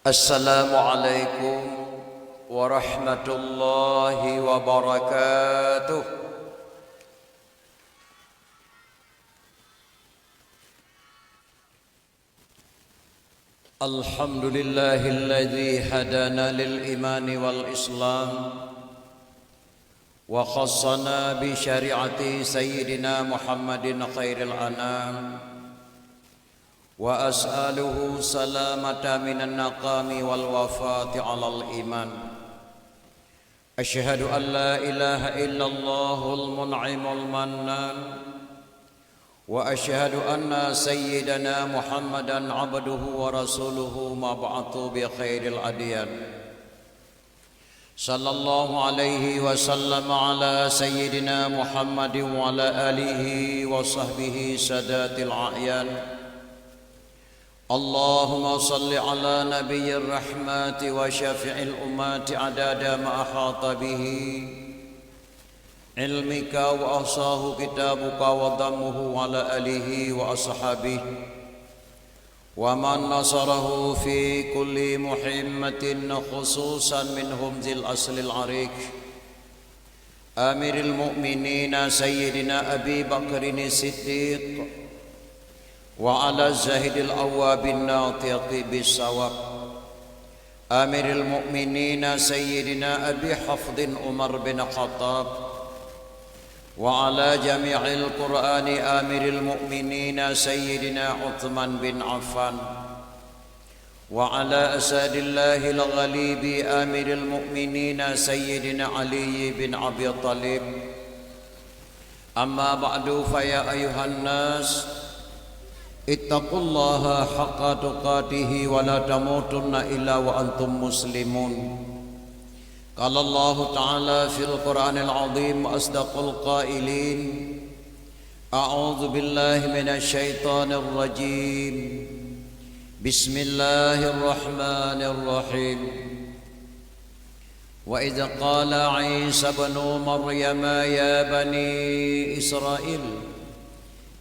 Assalamualaikum warahmatullahi wabarakatuh. Alhamdulillahilladzi hadana lil imani wal islam wa khassana bi syari'ati sayyidina Muhammadin khairil anam. Wa as'aluhu salamata minan naqami wal wafati alal iman. Asyhadu an la ilaha illallahul mun'imul mannan. Wa asyhadu anna sayyidana Muhammadan abduhu wa rasuluhu mab'athu bi khairil adyan. Sallallahu alaihi wasallam ala sayyidina Muhammadin wa ala alihi wa sahbihi sadatil a'yan. Allahumma salli ala nabiyyir rahmati wa syafi'il ummati adada ma ahata bihi ilmika wa ahsahu kitabuka wa dhammuhu ala alihi wa ashabihi wa man nasarahu fi kulli muhimmatin khususan minhum zil aslil arik amiril mu'minina sayyidina Abi Bakrin Siddiq wa ala zahidil awwabin natiqi bisawab amiril mu'minina sayyidina Abi Hafdin Umar bin Khattab wa ala jami'il Qur'ani amiril mu'minina sayyidina Uthman bin Affan wa ala asadillahil ghalibi amiril mu'minina sayyidina Ali bin Abi Talib. Amma ba'du, fa ya ayuhan nas ittaqullaha haqqa tuqatih wa la tamutunna illa wa antum muslimun. Qala Allah Ta'ala fil Qur'anil Azim asdaqul qailin. A'udzu billahi minasy syaithanir rajim. Bismillahirrahmanirrahim. Wa idza qala Isa ibnu Maryam ya bani Israil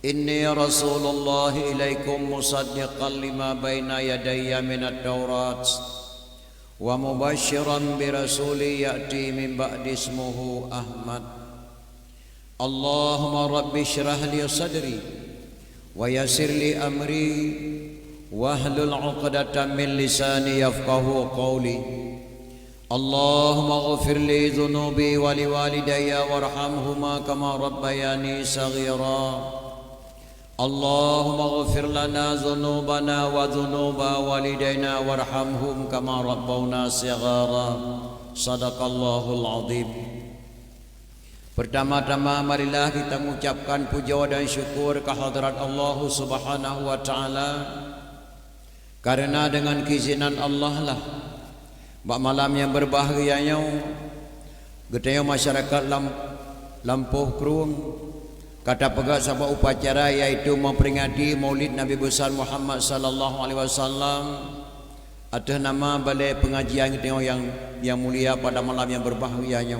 inni rasulullah ilaikum musaddiqan lima baina yadayya minat taurat wa mubashiran bi rasuli ya'ti min ba'di ismuhu Ahmad. Allahumma rabbi shrah li sadri wa yassir li amri wahlul 'uqdatam min lisani yafqahu qawli. Allahumma ighfir li dhunubi wa li walidayya warhamhuma kama rabbayani saghira. Allahumma ighfir lana dhunubana wa dhunuba walidayna warhamhum kama rabbawna shighara. Sadaqallahul azim. Pertama-tama marilah kita mengucapkan puja dan syukur kehadrat Allah Subhanahu wa taala, karena dengan keizinan Allah lah bak malam yang berbahagianya getaya masyarakat Lampuh Krung kata pegat sebuah upacara yaitu memperingati Maulid Nabi besar Muhammad sallallahu alaihi wasallam atas nama balai pengajian kita yang mulia pada malam yang berbahagianya.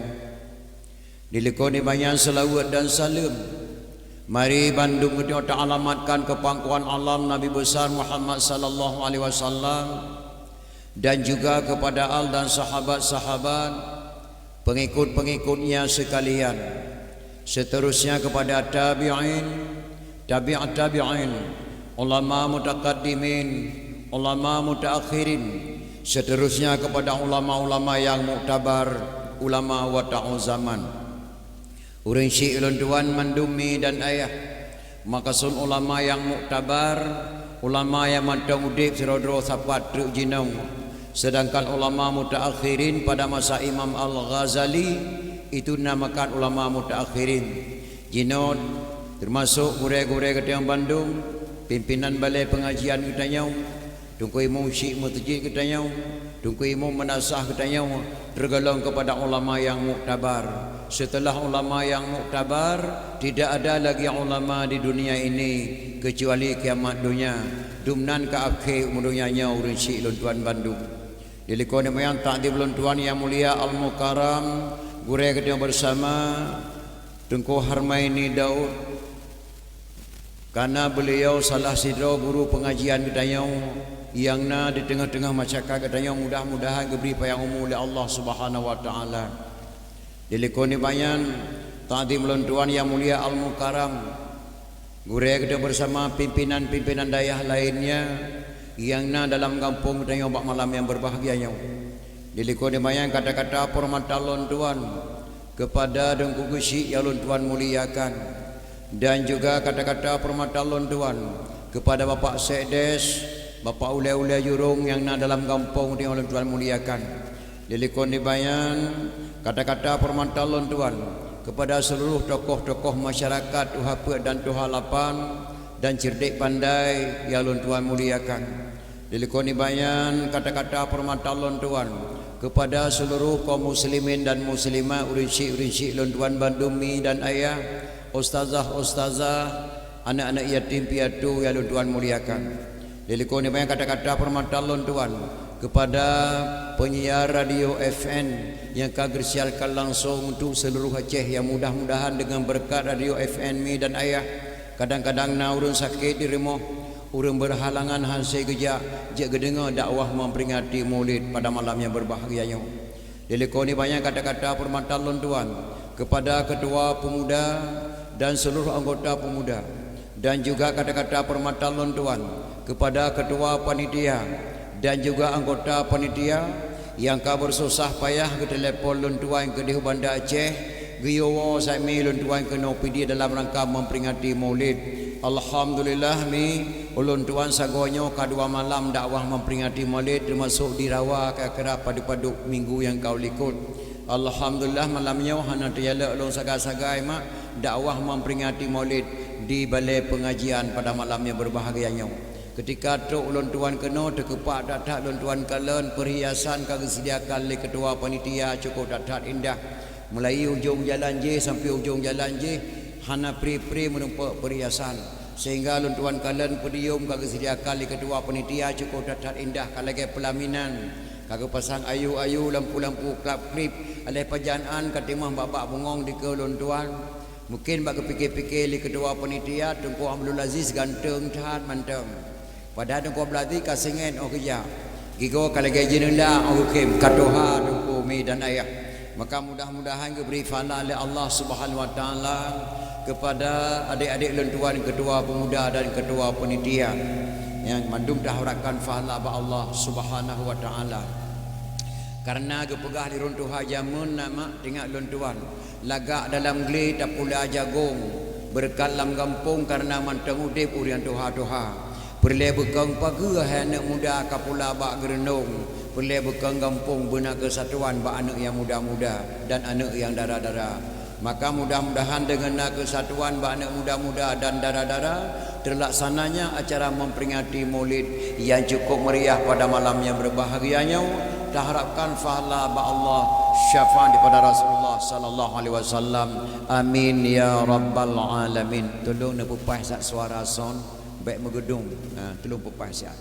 Dilekoni banyak selawat dan salam. Mari Bandung kita alamatkan ke pangkuan alam Nabi besar Muhammad sallallahu alaihi wasallam dan juga kepada al dan sahabat-sahabat pengikut-pengikutnya sekalian. Seterusnya kepada tabi'in, tabi'at tabi'in, ulama mutaqaddimin, ulama mutaakhirin. Seterusnya kepada ulama-ulama yang muktabar, ulama wata'u zaman. Urang syekh ulun tuan mandumi dan ayah. Makasun ulama yang muktabar, ulama yang mantang udip serodro sapat truk jinong. Sedangkan ulama mutaakhirin pada masa Imam Al-Ghazali itu namakan ulama mutaakhirin. Jinod termasuk gure-gure ketang Bandung, pimpinan balai pengajian ketanya, tungku imam syekh mutjid ketanya, tungku imam menasah ketanya, tergolong kepada ulama yang muktabar. Setelah ulama yang muktabar, tidak ada lagi ulama di dunia ini kecuali kiamat dunia. Dumnan ka akhir umurnya urang syekh luntuan Bandung. Dilikoni mayang takdir luntuan yang mulia Al-Mukarram gure ketemu bersama Tengku Harmaini Daud Karena beliau salah sidro guru pengajian gedayau yang na di tengah-tengah masyarakat gedayau, mudah-mudahan diberi payang umum oleh Allah Subhanahu wa taala. Dilikoni bayan tadi melontuan yang mulia Al-Mukarram gure kita bersama pimpinan-pimpinan dayah lainnya yang na dalam kampung gedayau bak malam yang berbahagia yang dilikoni bayan kata-kata permata lontuan kepada Dengku Gusik yang lontuan muliakan, dan juga kata-kata permata lontuan kepada Bapak Sekdes, Bapak Ulai-Ulai Jurung yang na dalam kampung yang lontuan muliakan. Dilikon dibayan kata-kata permata lontuan kepada seluruh tokoh-tokoh masyarakat Tuhapet dan Tuhalapan dan cerdik pandai yang lontuan muliakan. Dilikon dibayan kata-kata permata lontuan kepada seluruh kaum muslimin dan muslimah urinsi-urinsi lontuan Bandumi dan ayah, ustazah-ustazah, anak-anak yatim piatu yang lontuan muliakan. Dilikoni banyak kata-kata permata lontuan kepada penyiar radio FN yang kagak siarkan langsung untuk seluruh Aceh, yang mudah-mudahan dengan berkat radio FN mi dan ayah kadang-kadang na urun sakit di rumah, urun berhalangan hasil gejak je gedengar dakwah memperingati Maulid pada malam yang berbahagianya. Dilikoni banyak kata-kata permata lontuan kepada ketua pemuda dan seluruh anggota pemuda, dan juga kata-kata permata lontuan kepada ketua panitia dan juga anggota panitia yang ka bersusah payah ke telefon lontuan ke di Bandar Aceh giyowo sami lontuan ke nopidi dalam rangka memperingati Maulid. Alhamdulillah mi lontuan sagonyo kadua malam dakwah memperingati Maulid termasuk di Rawa ke kerap padu-padu minggu yang kau likut. Alhamdulillah malamnya hana tiala ulun sagai-sagai mak dakwah memperingati Maulid di balai pengajian pada malam yang berbahagianya. Ketika tu ulun tuan kena terkepak datat ulun tuan kalen perhiasan kagak sediakan oleh ketua panitia cukup datat indah, mulai ujung jalan J sampai ujung jalan J hana pri-pri menumpak perhiasan, sehingga ulun tuan kalen podium kagak sediakan oleh ketua panitia cukup datat indah. Kalau ke pelaminan kagak pasang ayu-ayu lampu-lampu klap klip alih pajanaan katimah babak bengong di ke ulun tuan. Mungkin bak kepikir-pikir li ketua panitia Tengku Abdul Aziz ganteng tahan manteng. Padahal Tengku Abdul Aziz kasingen oh kerja. Gigo kalau gaji nenda oh kim katoha Tengku mi dan ayah. Maka mudah-mudahan diberi pahala oleh Allah Subhanahu wa taala kepada adik-adik lentuan ketua pemuda dan ketua panitia yang mandum dah harapkan pahala ba Allah Subhanahu wa taala. Karena gepegah di runtuh hajamun nama tengok lontuan lagak dalam geli tak pula jagung berkat lam kampung karena manteng udip urian tuha-tuha perle bekang pagi anak muda kapula bak gerenung perle bekang kampung benar kesatuan bak anak yang muda-muda dan anak yang dara-dara. Maka mudah-mudahan dengan kesatuan bak anak muda-muda dan dara-dara terlaksananya acara memperingati Maulid yang cukup meriah pada malam yang berbahagianya. Kita harapkan pahala ba Allah syafaat daripada Rasulullah sallallahu alaihi wasallam. Amin ya rabbal alamin. Tolong nak pupai sat suara son baik megedung. Tolong pupai sat.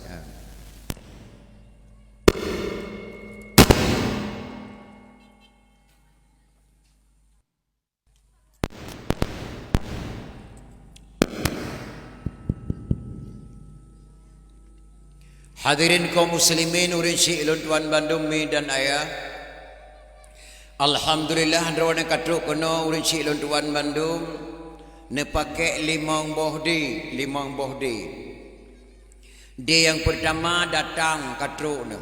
Hadirin kaum muslimin urinsi ilun tuan Bandumi dan ayah. Alhamdulillah androwana katruk kono urinsi ilun tuan Bandung ne pakai limang bohdi. Dia yang pertama datang katruk ne.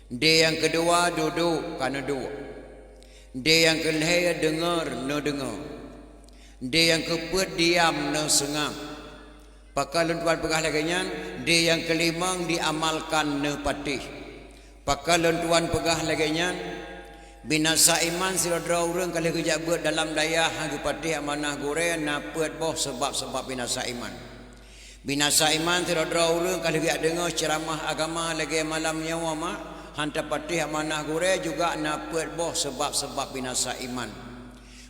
Dia yang kedua duduk kana duduk. Dia yang kelihaya dengar ne dengar. Dia yang keempat diam ne sengam. Pakal tuan pegah laganya dia yang kelima diamalkan ne patih. Pakal tuan pegah laganya binasa iman sirodra urang kali kerja buat dalam daya hang patih amanah gore na puat boh sebab-sebab binasa iman. Binasa iman sirodra urang kali kerja dengar ceramah agama lagi malam nyawa mak hantar patih amanah gore juga na puat boh sebab-sebab binasa iman.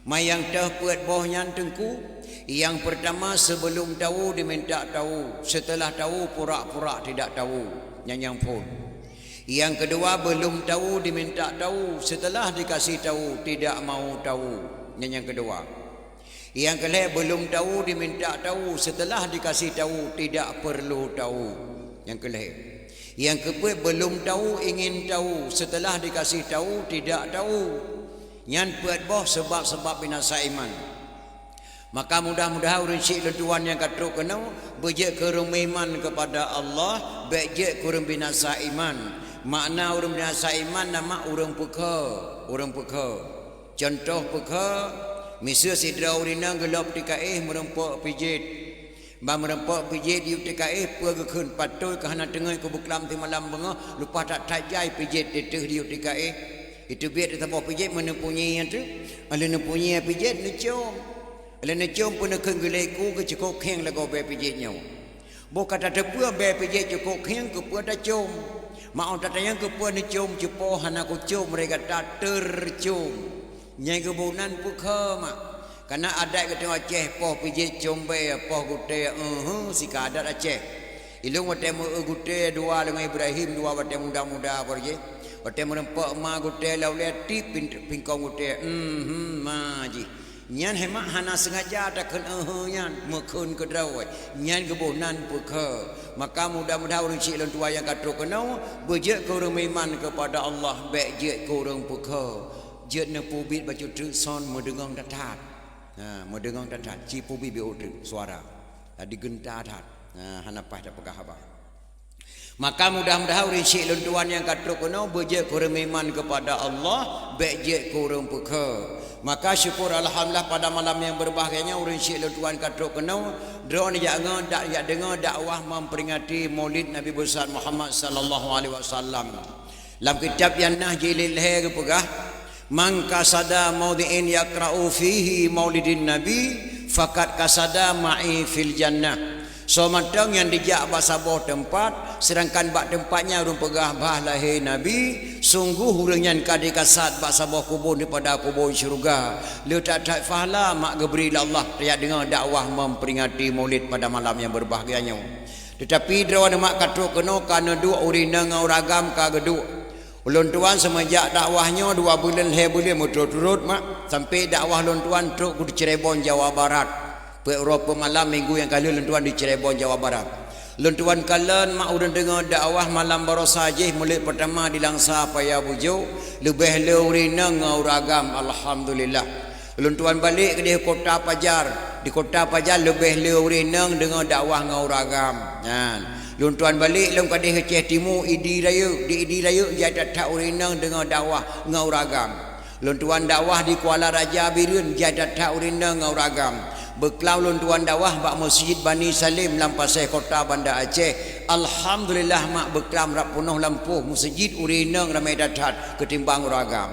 Mayang teh puat boh nyan tengku. Yang pertama sebelum tahu diminta tahu, setelah tahu pura-pura tidak tahu, nyanyang pun. Yang kedua belum tahu diminta tahu, setelah dikasih tahu tidak mau tahu, nyanyang kedua. Yang kelih belum tahu diminta tahu, setelah dikasih tahu tidak perlu tahu. Yang kelih. Yang kedua belum tahu ingin tahu, setelah dikasih tahu tidak tahu. Nyan buat boh sebab-sebab binasa iman. Maka mudah-mudahan urang syik tuan yang katruk kena bejek kerung iman kepada Allah, bejek kerung binasa iman. Makna urang binasa iman nama urang peka, urang peka. Contoh peka, misal sidra urina gelap TKI merempok pijit. Ba merempok pijit di TKI pergi keun patui ke hana tengah ke buklam ti malam bengah lupa tak tajai pijit teteh di TKI. Itu biar kita bawa pijit mana punya tu. Ala nak punya pijit nak cium. Ala nak cium pun nak kenggelaiku ke cukup keng lagu be pijitnya. Bo kata tepua be pijit cukup keng ke pua dah cium. Mau tatanya ke pua nak cium cepo hana ku cium mereka tak tercium. Nyai kebunan pukha mak. Karena adat kata Aceh poh pijit cium be poh gute si kadat Aceh. Ilung wate mu gute dua dengan Ibrahim dua wate muda-muda pergi. Wate merempak ma gute laule tip pingkong gute maji. Nyan hemak hana sengaja takkan nyan mekun ke drawai. Nyan kebunan pukha. Maka mudah-mudahan orang cik lan tua yang katruk kenau bejek ke orang iman kepada Allah, bejek ke orang pukha. Jet na pubit baca tu son mendengang datat. Mendengang datat ci pubit bi odri suara. Digenta datat. Hanapah tak pegah apa. Maka mudah-mudahan orang syik luntuan yang katruk kono bejek kurang iman kepada Allah, bejek kurang peka. Maka syukur alhamdulillah pada malam yang berbahagianya orang syik luntuan katruk kono drone jangan dak ya dengar dakwah memperingati Maulid Nabi besar Muhammad sallallahu alaihi wasallam. Dalam kitab yang Nahjil Ilhir pegah man kasada maudhi'in yaqra'u fihi maulidin nabi fakat kasada ma'i fil jannah. So matang yang dijak bahasa boh tempat sedangkan bak tempatnya urang pegah bah lahir nabi sungguh urang yang kadi kasat bahasa boh kubur daripada kubur syurga. Lu tak fahala mak geberi Allah dia dengar dakwah memperingati maulid pada malam yang berbahagianya. Tetapi drawan mak katruk kena kana dua urina ngau ragam ka geduk. Ulun tuan semenjak dakwahnya 2 bulan bulan turut-turut mak sampai dakwah ulun tuan truk di Cirebon Jawa Barat. Beberapa malam minggu yang kali ulun tuan di Cirebon Jawa Barat. Ulun tuan kalian mak urang dengar dakwah malam barosajih mulai pertama di Langsa Paya Bujo lebih leurina ngau ragam alhamdulillah. Ulun tuan balik ke di Kota Pajar. Di Kota Pajar lebih leurina dengar dakwah ngau ragam. Lun tuan balik lom kadih Aceh Timur Idi Raya di Idi Raya dia tak urinang dengan dakwah ngau ragam. Lun tuan dakwah di Kuala Raja Birun dia tak urinang ngau ragam. Beklau lun tuan dakwah bak Masjid Bani Salim lampasai kota Banda Aceh. Alhamdulillah mak beklam rak penuh lampu masjid urinang ramai datat ketimbang ragam.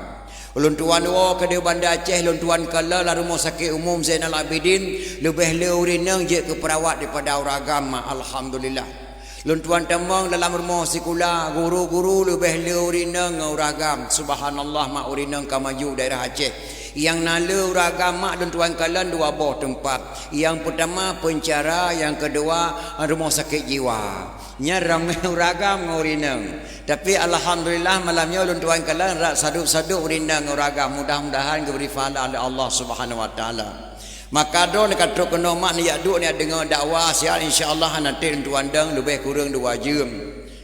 Lun tuan ke di Banda Aceh lun tuan kala la rumah sakit umum Zainal Abidin lebih le urinang je ke perawat daripada ragam alhamdulillah. Lun tuan temang dalam rumah sekolah guru-guru lebih leurina ngau ragam. Subhanallah mak urinang ka maju daerah Aceh. Yang nala ragam mak lun tuan kalan 2 buah tempat. Yang pertama pencara, yang kedua rumah sakit jiwa. Nya ramai ragam ngau urinang. Tapi alhamdulillah malamnya lun tuan kalan rak saduk-saduk urinang ngau ragam. Mudah-mudahan diberi pahala oleh Allah Subhanahu wa taala. Maka do nak katruk kena mak ni yak duk ni dengar dakwah sial insyaallah nanti tuan dang lebih kurang 2 jam.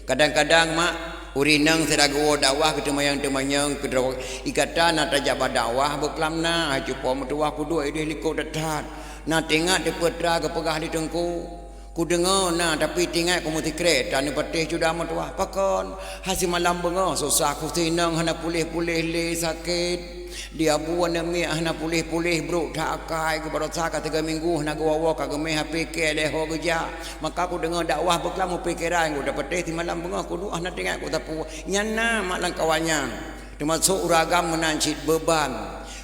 Kadang-kadang mak urinang serago dakwah ke temayang-temayang ke ikatan nak tajab dakwah beklamna cupa metuah kudu idih liko datat. Nak tengok de putra ke pegah di tengku. Ku dengar nah tapi tinggal ku muti kereta ni patih sudah metuah pakon. Hasil malam benga susah ku sinang hana pulih-pulih le sakit. Dia buan demi hana pulih-pulih bro tak akai ke barosa ka 3 minggu hana gawa ka gemeh HP ke le ho geja. Maka aku dengar dakwah beklam pikiran ku dapat ti malam benga ku hana tengok ku tapu nyana mak lang kawannya. Termasuk uragam menancit beban.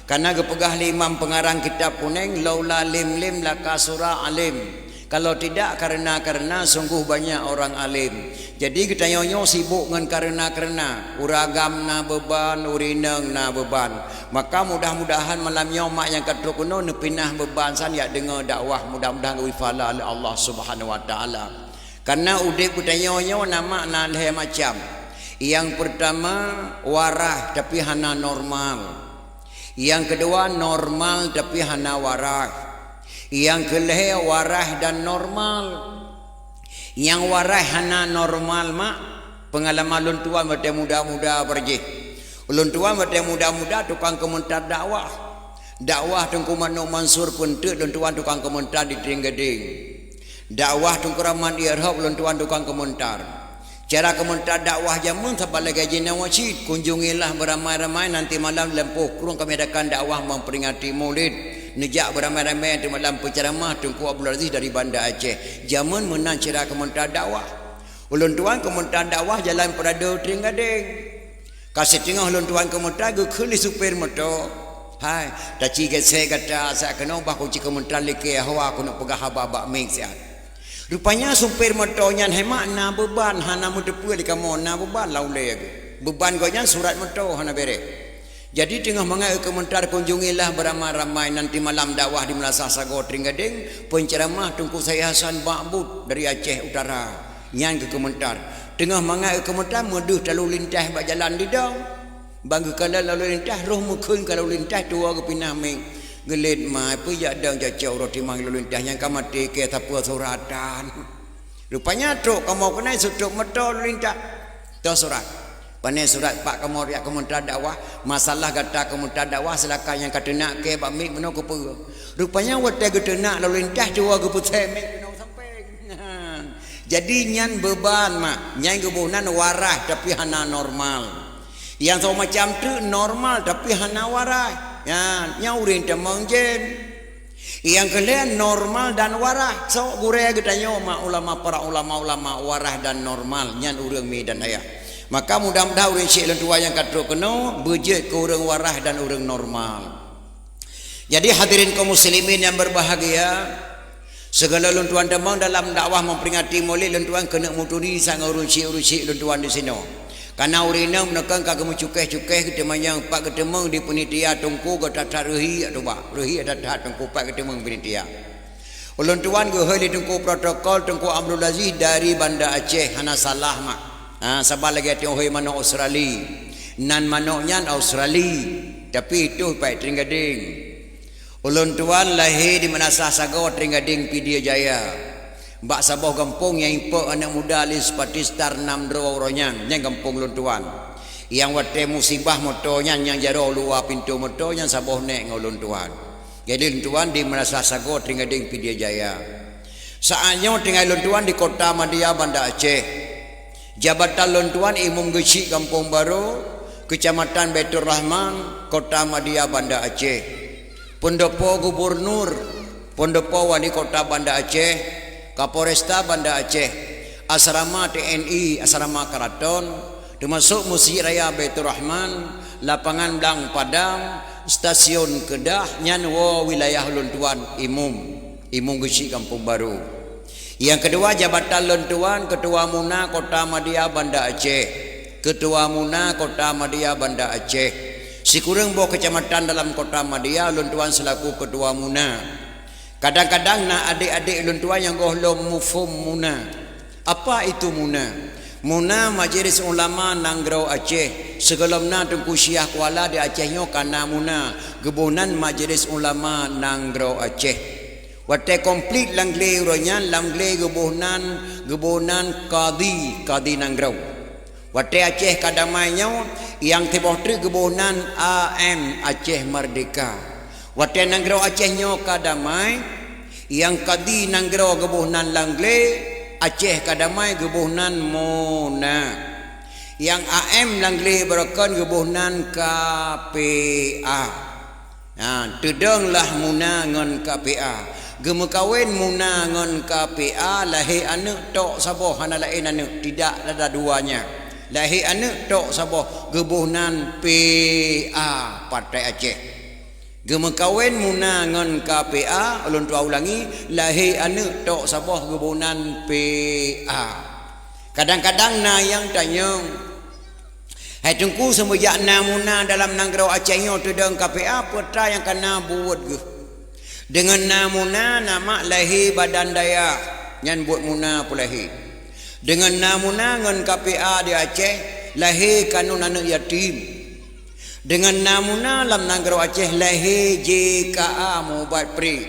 Karena kepegah imam pengarang kitab kuning laula lim laka surah alim. Kalau tidak karena sungguh banyak orang alim. Jadi kita nyonyo sibuk dengan karena uragam na beban, urinang na beban. Maka mudah-mudahan malamnya mak yang katruk kuno nepinah beban san ya dengar dakwah mudah-mudahan wifala oleh Allah Subhanahu wa taala. Karena udip kita nyonyo nama na macam. Yang pertama warah tapi hana normal. Yang kedua normal tapi hana warah. Yang kelih warah dan normal. Yang warah hana normal mak pengalaman ulun tuan mate muda-muda pergi. Ulun tuan mate muda-muda tukang komentar dakwah. Dakwah Tengku Mano Mansur pun tu ulun tuan tukang komentar di Tringgeding. Dakwah Tengku Rahman Irhab ulun tuan tukang komentar. Cara komentar dakwah jamun sampai lagi jina wajib kunjungilah beramai-ramai nanti malam lempuh kurung kami adakan dakwah memperingati Maulid. Nejak beramai-ramai nanti malam penceramah Tengku Abdul Aziz dari Banda Aceh. Jamun menang cara komentar dakwah. Ulun tuan komentar dakwah jalan Perada Tringgeding. Kasih tengah ulun tuan komentar ke kuli supir motor. Hai, dah cik saya kata saya kena ubah kunci komentar leke hawa aku nak pegah habak mix ya. Rupanya supir motornya hemat na beban hana mudepu di kamu na beban laulai aku. Beban gonya surat motor hana bere. Jadi tengah mangai komentar kunjungilah beramai-ramai nanti malam dakwah di Melasah Sago Tringgeding penceramah Tunku Saya Hasan Ba'bud dari Aceh Utara. Nyan ke komentar. Tengah mangai komentar meduh lalu lintas bak jalan di dong. Bangga kalau lalu lintas roh mukun kalau lintas tua ke pinah ming gelit mai pu ya dang jauh roti mang lalu lintas yang kamati ke tapua suratan. Rupanya truk kamu kena sutuk motor lalu lintas. Tu surat. Pane surat pak kamu riak komentar dakwah masalah kata komentar dakwah silakan yang kata nak ke bak ming meno ke pu. Rupanya wate kata nak lalu lintas tua ke putih ming meno sampai. Jadi nyan beban mak, nyan kebunan warah tapi hana normal. Yang so macam tu normal tapi hana warai. Ya, nyaurin temang jen. Yang kalian normal dan warah. So gure kita nyoma ulama para ulama warah dan normal nyan urang mi dan ayah. Maka mudah-mudahan urang syekh lentua yang katro kena bejek ke urang warah dan urang normal. Jadi hadirin kaum muslimin yang berbahagia, segala lentuan temang dalam dakwah memperingati Maulid lentuan kena muturi sang urang syekh lentuan di sini. Karena urina menekan kagak cukeh-cukeh kita yang pak ketemeng di penitia Tengku ke tata rehi atau bak rehi ada tata Tengku pak ketemeng penitia. Ulun tuan ke heli Tengku protokol Tengku Abdul Aziz dari Banda Aceh hana salah mak. Sabah lagi tiang hoi mana Australia. Nan manoknya Australia tapi itu pak Tringgeding. Ulun tuan lahir di Melasah Sago Tringgeding Pidia Jaya. Mbak Sabah kampung yang impak anak muda alis patistar 6 orang yang kampung luntuan. Yang wate musibah motornya yang jaro luar pintu motornya Sabah nek ngulun tuan. Jadi luntuan di Melasah Sago Tringgeding Pidia Jaya. Saatnya tinggal luntuan di Kota Madia Banda Aceh. Jabatan luntuan Imam Gesi Kampung Baru, Kecamatan Baitur Rahman, Kota Madia Banda Aceh. Pendopo Gubernur, Pendopo Wali Kota Banda Aceh. Kapolresta Banda Aceh, asrama TNI, asrama Keraton, termasuk Masjid Raya Baitur Rahman, lapangan Blang Padang, stasiun Kedah, nyanwa wilayah luntuan Imum Gesi Kampung Baru. Yang kedua jabatan luntuan Ketua Muna Kota Madia Banda Aceh, Ketua Muna Kota Madia Banda Aceh. Sikurang bawa kecamatan dalam Kota Madia luntuan selaku Ketua Muna. Kadang-kadang nak adik-adik luntuan yang gohlom mufum Muna. Apa itu Muna? Muna Majlis Ulama Nangrau Aceh. Sebelumnya Tengku Syiah Kuala di Acehnya karena Muna. Gebunan Majlis Ulama Nangrau Aceh. Wate komplit langle uronya langle gebunan Qadi Nangrau. Wate Aceh kadamainya yang tebah tri gebunan AM Aceh Merdeka. Wate Nangrau Acehnya kadamai yang Kadi Nangrau gebuhnan Langle Aceh kadamai gebuhnan Mona. Yang AM Langle berakan gebuhnan KPA. Tedanglah Muna ngan KPA. Gemekawin Muna ngan KPA lahir anak tok saboh hana lain anak tidak ada duanya. Lahir anak tok saboh gebuhnan PA Partai Aceh. Gemekawin Muna ngan KPA ulun tua ulangi lahir anak tok Sabah gebunan PA. Kadang-kadang na yang tanya hai Tengku semujak na Muna dalam Nangrau Acehnya tudang KPA putra yang kena buat ke. Dengan na Muna nama lahir badan daya nyan buat Muna pun lahir. Dengan na Muna ngan KPA di Aceh lahir kanun anak yatim. Dengan namuna lam Nangrau Aceh lahir JKA Mubat Pri.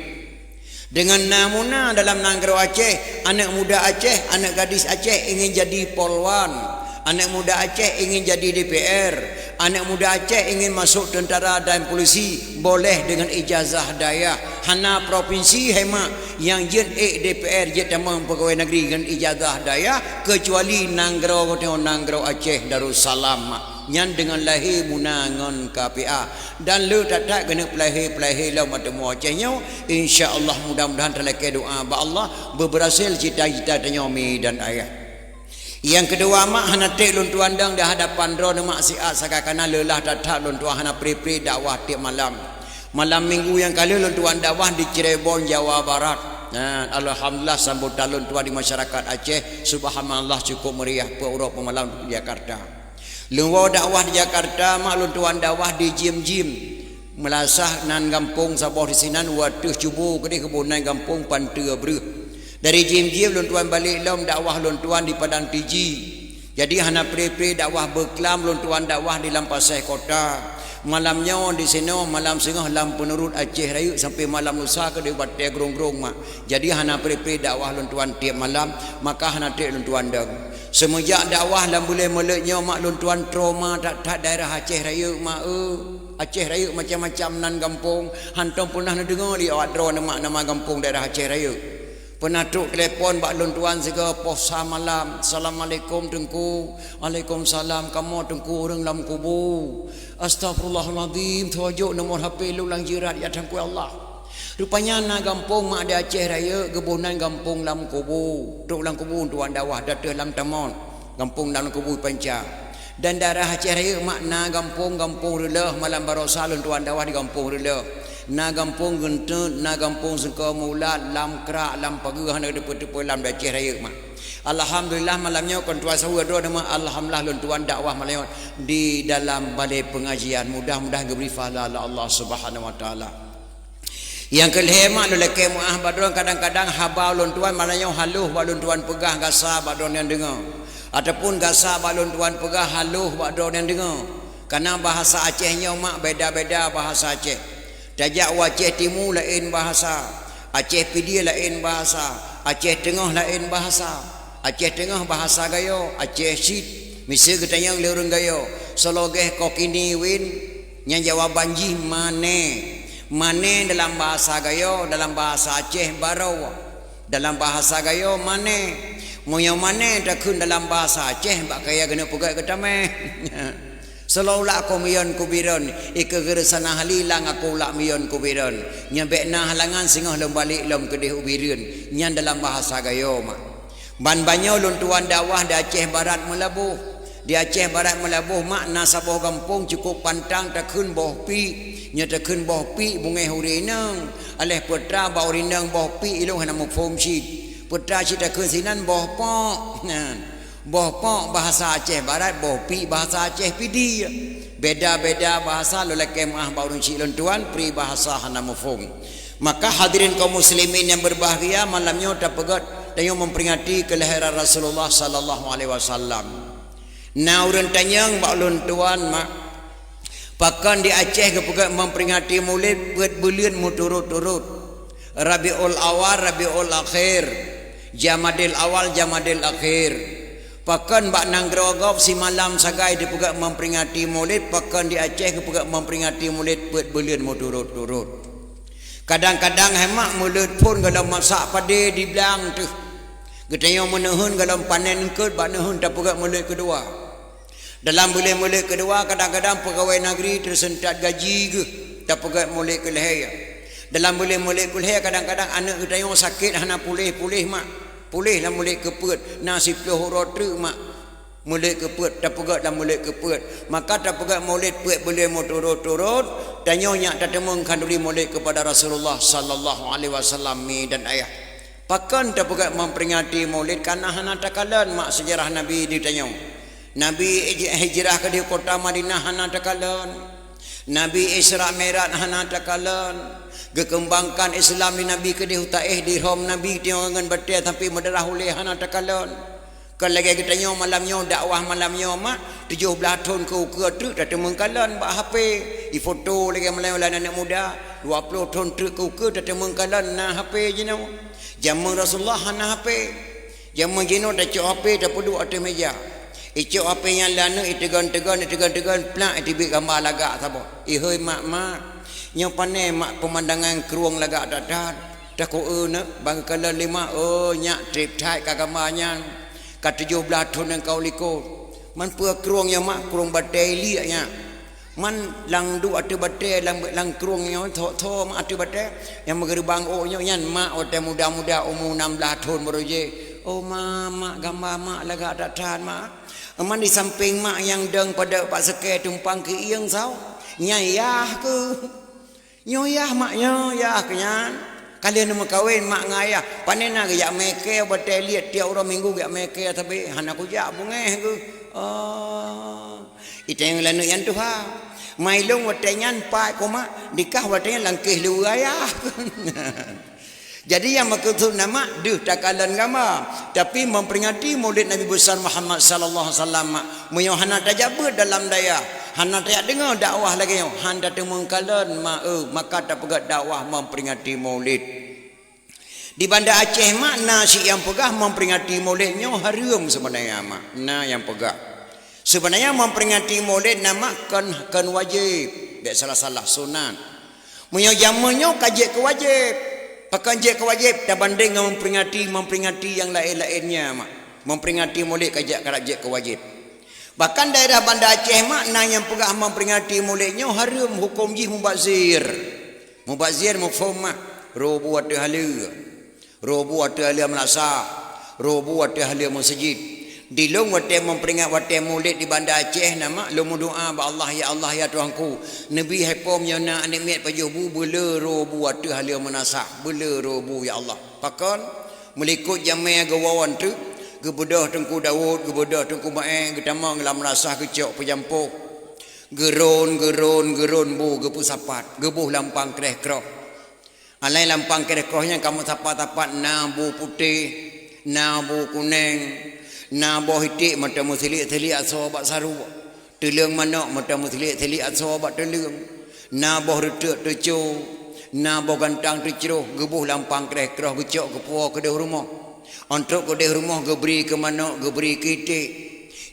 Dengan namuna dalam Nanggro Aceh, anak muda Aceh, anak gadis Aceh ingin jadi polwan, anak muda Aceh ingin jadi DPR, anak muda Aceh ingin masuk tentara dan polisi, boleh dengan ijazah daya. Hana provinsi hema yang jen DPR jet tamang pegawai negeri dengan ijazah daya, kecuali Nanggro Aceh Darussalam. Nyan dengan lahir munangan KPA dan lu tak kena pelahir lau matemu Acehnya, insya-Allah mudah-mudahan terlekat doa ba Allah berhasil cita-cita tanyomi dan ayah. Yang kedua mak hana tek lun tuan dang dah hadapan ro mak siat sakakana lelah datang lun tuan hana pri dakwah tiap malam. Malam minggu yang kali lun tuan dakwah di Cirebon Jawa Barat. Nah, alhamdulillah sambutan lun tuan di masyarakat Aceh subhanallah cukup meriah pura pemalam di Jakarta. Lungwa dakwah di Jakarta mak lun tuan dakwah di jim melasah nan kampung sabah di sinan waduh cubu ke kebunan kampung Pantua Breh. Dari jim lun tuan balik lom dakwah lun tuan di Padang Tiji. Jadi hana pre dakwah berkelam lun tuan dakwah di Lampasai Kota. Malamnya di sini malam sengah lam penurut Aceh Raya sampai malam lusa ke di Batai Grong-grong mak. Jadi hana pre dakwah lun tuan tiap malam, maka hana tek lun tuan dang. Semenjak dakwah lam boleh meleknya mak lun tuan trauma tak daerah Aceh Raya mak Aceh Raya macam-macam nan kampung. Hantam pernah dengar di awak dro nama kampung daerah Aceh Raya. Pernah truk telefon bak lun tuan sega posa malam. Assalamualaikum tengku. Waalaikumsalam. Kamu tengku orang lam kubu. Astagfirullahaladzim. Tuajuk nombor HP lu lang jirat ya tengku Allah. Rupanya na kampung mak di Aceh Raya gebunan kampung lam kubu. Truk lam kubu tuan dakwah datang lam tamon. Kampung lam kubu panca. Dan daerah Aceh Raya mak na kampung relah malam barosa lun tuan dakwah di kampung relah. Na kampung gentut, na kampung sengkau mulat, lam kerak, lam pagi, hana depu-depu lam Aceh Raya mak. Alhamdulillah malamnya kon tuan sawu doa nama alhamdulillah lun tuan dakwah malam di dalam balai pengajian. Mudah-mudahan diberi pahala Allah Subhanahu wa taala. Yang kelima lu leke muah badron kadang-kadang habau lun tuan malamnya haluh balun tuan pegah gasa badron yang dengar. Ataupun gasa balun tuan pegah haluh badron yang dengar. Karena bahasa Acehnya mak beda-beda bahasa Aceh. Tajak Aceh Timur lain bahasa, Aceh Pidi lain bahasa, Aceh Tengah lain bahasa, Aceh Tengah bahasa gayo, Aceh Sid, misi ketanya leureung gayo. Sologeh kokini win, nya jawaban ji mane dalam bahasa gayo, dalam bahasa Aceh Barau, dalam bahasa gayo mane, moyo mane takun dalam bahasa Aceh bak kaya kena pegat ketameh. Selaulah aku mion kubiron, ika geresana halilang aku lak mion kubiron. Nyabek na halangan singah lom balik lom kedih ubiron. Nyan dalam bahasa gayo mak. Ban banyak lun tuan dakwah di Aceh Barat melabuh. Di Aceh Barat melabuh mak nasabah kampung cukup pantang takun boh pi. Nya takun boh pi bungai hurinang. Aleh putra bau rinang boh pi ilung hana mufhum syid. Putra cita takun sinan boh pok. Boh pok bahasa Aceh Barat, boh pi bahasa Aceh Pidi. Beda-beda bahasa lelaki maah baurun cik lun tuan pri bahasa hana mufhum. Maka hadirin kaum muslimin yang berbahagia malamnya terpegat dan yang memperingati kelahiran Rasulullah sallallahu alaihi wasallam. Nah urang tanyang bak lun tuan mak pakan di Aceh kepegat memperingati Maulid buat bulan muturut-turut. Rabiul Awal, Rabiul Akhir, Jamadil Awal, Jamadil Akhir. Pakan bak Nanggro si malam sagai dipegak memperingati Maulid, pakan di Aceh dipegak memperingati Maulid buat bulan turut-turut. Kadang-kadang hemak Maulid pun kalau masak pada di belang tu. Ketanya menehun kalau panen ke bak nehun tak pegak Maulid kedua. Dalam bulan Maulid kedua kadang-kadang pegawai negeri tersentat gaji ke tak pegak Maulid kelihaya. Dalam bulan Maulid kelihaya kadang-kadang anak ketanya sakit hana pulih-pulih mak. Pulih lah mulut keput nasib lohorot tu mak mulut keput tak pegat dah mulut keput maka tak pegat mulut put boleh turut-turut dan nyonya tak temungkan duri mulut kepada Rasulullah sallallahu alaihi wasallam dan ayah pakan tak pegat memperingati maulid karena hana takalan mak sejarah Nabi ditanya Nabi hijrah ke di kota Madinah hana takalan Nabi Isra Mi'raj hana takalan gekembangkan Islam di Nabi ke di Taif di Rom Nabi tengok dengan betul tapi mederah oleh hana takalon Kalau lagi kita nyo malamnya dakwah malamnya mak 17 tahun ke tu dah mengkalan bak HP i foto lagi malam-malam anak muda 20 tahun ke dah mengkalan na HP je no. Zaman Rasulullah na HP. Zaman jeno dah cok HP dah duduk atas meja. Cok HP yang lana tegan plak tibik gambar lagak sabo. Hei mak nyo pandai mak pemandangan keruang lagak dadat. Dah ko nak bang kala 5 nyak trip tight ka gambarnya. Kat 17 tahun yang kau likut man pua keruang yang mak keruang batai liaknya man lang du atu batai lang keruang yang tho mak atu batai yang mengerbang nyo yan mak otai muda-muda umur 16 tahun baru je mak gambar mak lagak ada tahan mak man di samping mak yang deng pada pak sekeh tumpang ke ieng sao nyayah ke nyoyah mak nyoyah kenyan kalian nak kahwin mak ngayah panen nak yak meke batai liat tiap orang minggu yak meke tapi hana ku jak bungeh ke itu yang lain yang tu ha mai long watenyan pai ko mak nikah watenyan langkih lu ayah jadi yang maksud nama duh takalan gama tapi memperingati maulid Nabi besar Muhammad sallallahu alaihi wasallam moyo hana tajabut dalam daya hana tak dengar dakwah lagi handa temungkalan maka tak pegat dakwah memperingati maulid di Bandar Aceh mak nasi yang pegah memperingati maulidnya harum sebenarnya mak nah yang pegah sebenarnya memperingati maulid nama kan wajib tak salah-salah sunat moyo jamannya kaji ke wajib pakai je ke wajib dah banding dengan memperingati yang lain-lainnya mak memperingati maulid kajak kerajak ke wajib bahkan daerah Bandar Aceh mak nah yang pegah memperingati maulidnya harum hukum jih mubazir mufhum mak robu atu halia melasa robu atu halia masjid di long wate memperingat wate maulid di Bandar Aceh nama lu doa ba Allah ya Tuhanku nabi hepom yana anik pajubu bela robu atu halia menasah bela robu ya Allah pakon melikut jamai gawawan tu gebedah tengku Daud gebedah tengku Maeng getama ngelam rasah kecok pejampuk geron bu gepu sapat gebuh lampang kreh-kroh alai lampang kreh-krohnya kamu sapat-sapat nabu putih nabu kuning nabu hitik mata musili-sili asawabak saru teleng manok mata musili-sili asawabak teleng nabu retek tecu nabu gantang teceruh gebuh lampang kreh-kroh kecok kepua kedai rumah untuk kedai rumah geberi ke mana geberi kitik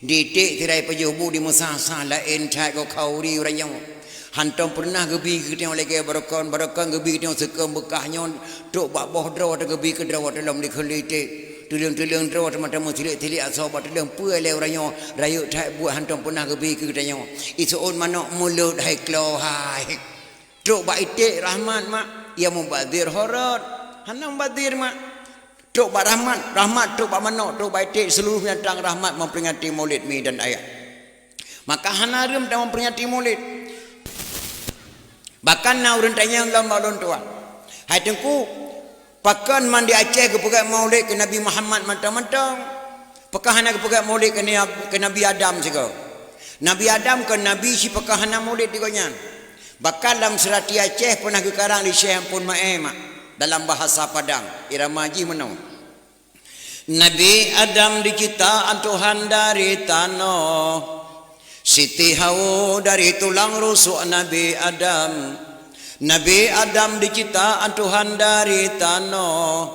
ditik tirai pajubu di musah-sah lain cai kau ri orang yang hantam pernah gebi ke tengok lagi barakan gebi ke tengok sekam bekahnya tok bak boh draw ada gebi ke draw dalam di kelitik tulang draw macam tilik-tilik asabat tulang puai orang yang rayuk cai buat hantam pernah gebi ke tengok isuun mana mulut hai klo hai tok bak itik rahmat mak ia mubazir horat hanam bazir mak tok bak rahmat tok bak manok tok bak itik seluruh tentang rahmat memperingati maulid mi dan ayat maka hanarum dan memperingati maulid bahkan na urun tanya lama lon tuan hai tengku pakan mandi Aceh ke pegat maulid ke Nabi Muhammad mentang-mentang pekahana ke pegat maulid ke Nabi Adam juga Nabi Adam ke Nabi si pekahana maulid digonya bahkan dalam serati Aceh pernah ke karang di Syekh Ampun Ma'em dalam bahasa Padang irama haji menang Nabi Adam diciptaan Tuhan dari tanah Siti Hawa dari tulang rusuk Nabi Adam diciptaan Tuhan dari tanah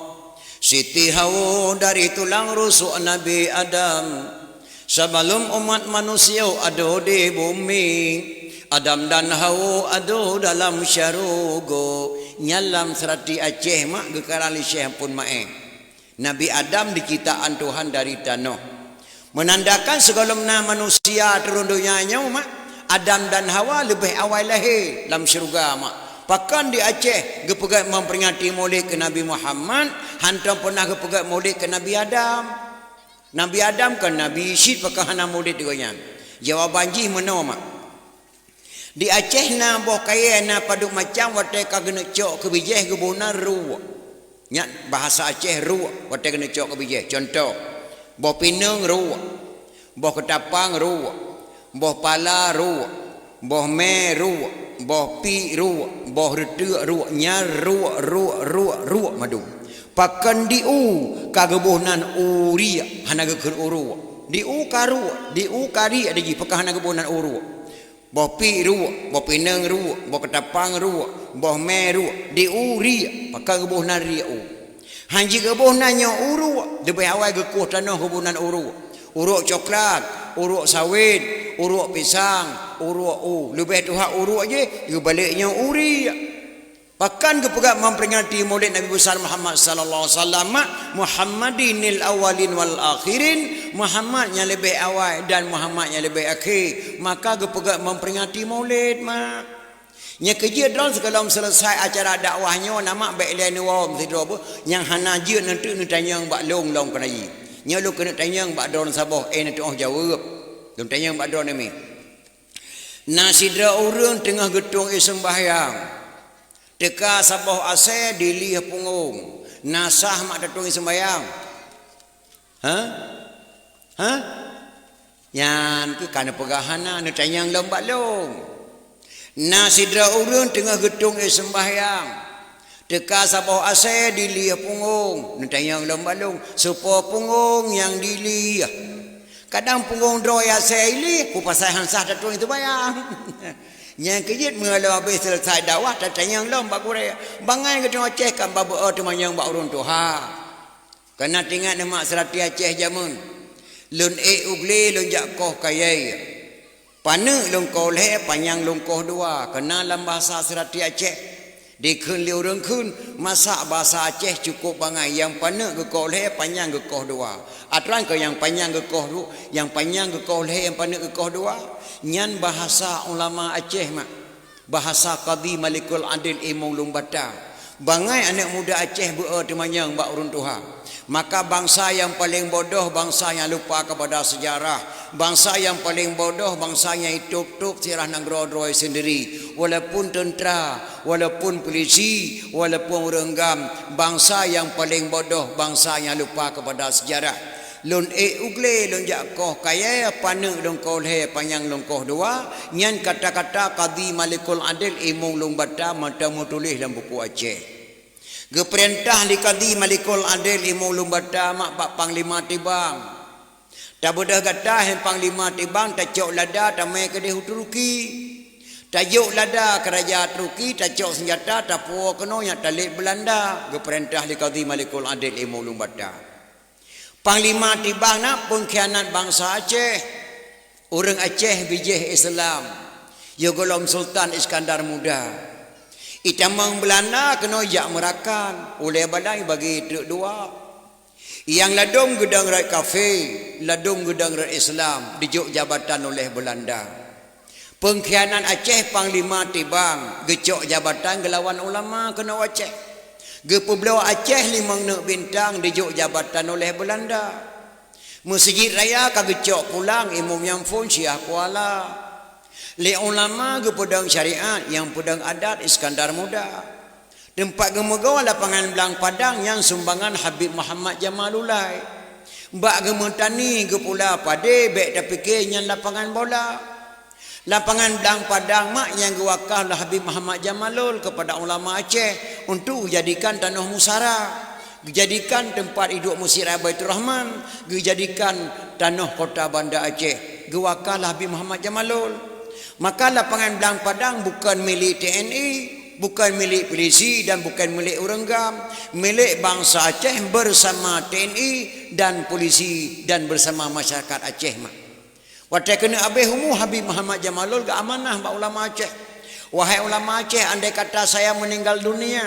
Siti Hawa dari tulang rusuk Nabi Adam sebelum umat manusia ada di bumi Adam dan Hawa ada dalam syurga nyalam serati Aceh mak gekarali Syekh pun mae Nabi Adam diciptaan Tuhan dari tanah menandakan sebelum manusia turun dunianya mak Adam dan Hawa lebih awal lahir dalam syurga mak pakan di Aceh gepegat memperingati maulid ke Nabi Muhammad hantam pernah gepegat maulid ke Nabi Adam kan Nabi Syed pakahana maulid digoyan jawaban jih mana mak di Aceh na boh kaya na paduk macam wate kagena cok ke bijeh ke bona ru nyat bahasa Aceh ru wate kena cok ke bijeh contoh boh pinang ru boh ketapang ru boh pala ru boh me ru boh pi ru boh retu ru nyar ru madu pakan diu kagebuhnan uri hanaga keur uru diu karu diu kari ada ji pakan hanaga gebuhnan uru boh pi ru boh pineng ru boh ketapang ru boh meru diu ri pakan gebuhnan riu hanji gebuhnan nya uru debe awai gekuh tanah gebuhnan uru coklat uruk sawit uruk pisang uruk lebih tuha uruk je dia baliknya uri bahkan kepegat memperingati maulid Nabi besar Muhammad sallallahu alaihi wasallam Muhammadinil awalin wal akhirin Muhammad yang lebih awal dan Muhammad yang lebih akhir maka kepegat memperingati maulid mak nya kerja dalam sebelum selesai acara dakwahnya nama baik lain wa mesti apa yang hanaje nanti ni tanya bak long kenai nya lu kena tanya bak don sabah nanti jawab lu tanya bak don ni nasidra urang tengah gedung sembahyang teka sabah ase dilih punggung nasah mak datung sembahyang yan ke kana pegahana nu tanya lembak long nasidra urang tengah gedung sembahyang teka sabah ase dilih punggung nu tanya lembak long supo punggung yang dilih kadang punggung droi ase ili ku pasai hansah datung itu bayang yang kejit mengalau habis selesai dakwah tak tanya lom bak kurai bangai ke tengah Aceh kan babu teman yang bak urun tuha kena tinggal nama serati Aceh jamun lun ugle lun jakoh kayai pane lun kolhe panjang lun koh dua kena dalam bahasa serati Aceh dikun liu rengkun masak bahasa Aceh cukup bangai yang pane ke kolhe panjang ke koh dua aturan ke yang panjang ke koh dua yang panjang ke kolhe yang pane ke koh dua nyan bahasa ulama Aceh mak bahasa Qadhi Malikul Adil Imong Lumbata bangai anak muda Aceh temanyang bak urun tuha maka bangsa yang paling bodoh bangsa yang lupa kepada sejarah bangsa yang paling bodoh bangsa yang tuk sirah nang rodroi sendiri walaupun tentera walaupun polisi walaupun renggam bangsa yang paling bodoh bangsa yang lupa kepada sejarah lun ugle lun jakoh kaya pane lun kolhe panjang lun koh dua nyan kata-kata Qadhi Malikul Adil Imong Lumbata mata tulis dalam buku Aceh geperintah di Qadhi Malikul Adil Imong Lumbata mak pak panglima tibang tak bedah kata yang panglima tibang tak cok lada tak mai ke di Turki tajuk lada kerajaan Turki tak cok senjata tak puak kena yang talik Belanda geperintah di Qadhi Malikul Adil Imong Lumbata panglima tibang nak pengkhianat bangsa Aceh orang Aceh bijih Islam Yogolom Sultan Iskandar Muda itamang Belanda kena jak merakan oleh badai bagi truk dua yang ladung gedang rat kafe ladung gedang rat Islam dijuk jabatan oleh Belanda pengkhianat Aceh panglima tibang gecok jabatan gelawan ulama kena Aceh Gepulau Aceh 5 nek bintang dijuk jabatan oleh Belanda. Masjid Raya kagecok pulang Imam yang fun Syiah Kuala. Le ulama ge pedang syariat yang pedang adat Iskandar Muda. Tempat gemegaw lapangan Belang Padang yang sumbangan Habib Muhammad Jamalullah. Mbak gemetani ge pula pade bek tak fikir yang lapangan bola. Lapangan Belang Padang mak yang gewakaf lah Habib Muhammad Jamalul kepada ulama Aceh untuk jadikan tanah musara, dijadikan tempat hidup musirah Baitur Rahman, dijadikan tanah kota Banda Aceh, gewakaf lah Habib Muhammad Jamalul. Maka lapangan Belang Padang bukan milik TNI, bukan milik polisi dan bukan milik orang gam, milik bangsa Aceh bersama TNI dan polisi dan bersama masyarakat Aceh mak. Watai kena habis umur Habib Muhammad Jamalul ke amanah bak ulama Aceh. Wahai ulama Aceh, andai kata saya meninggal dunia,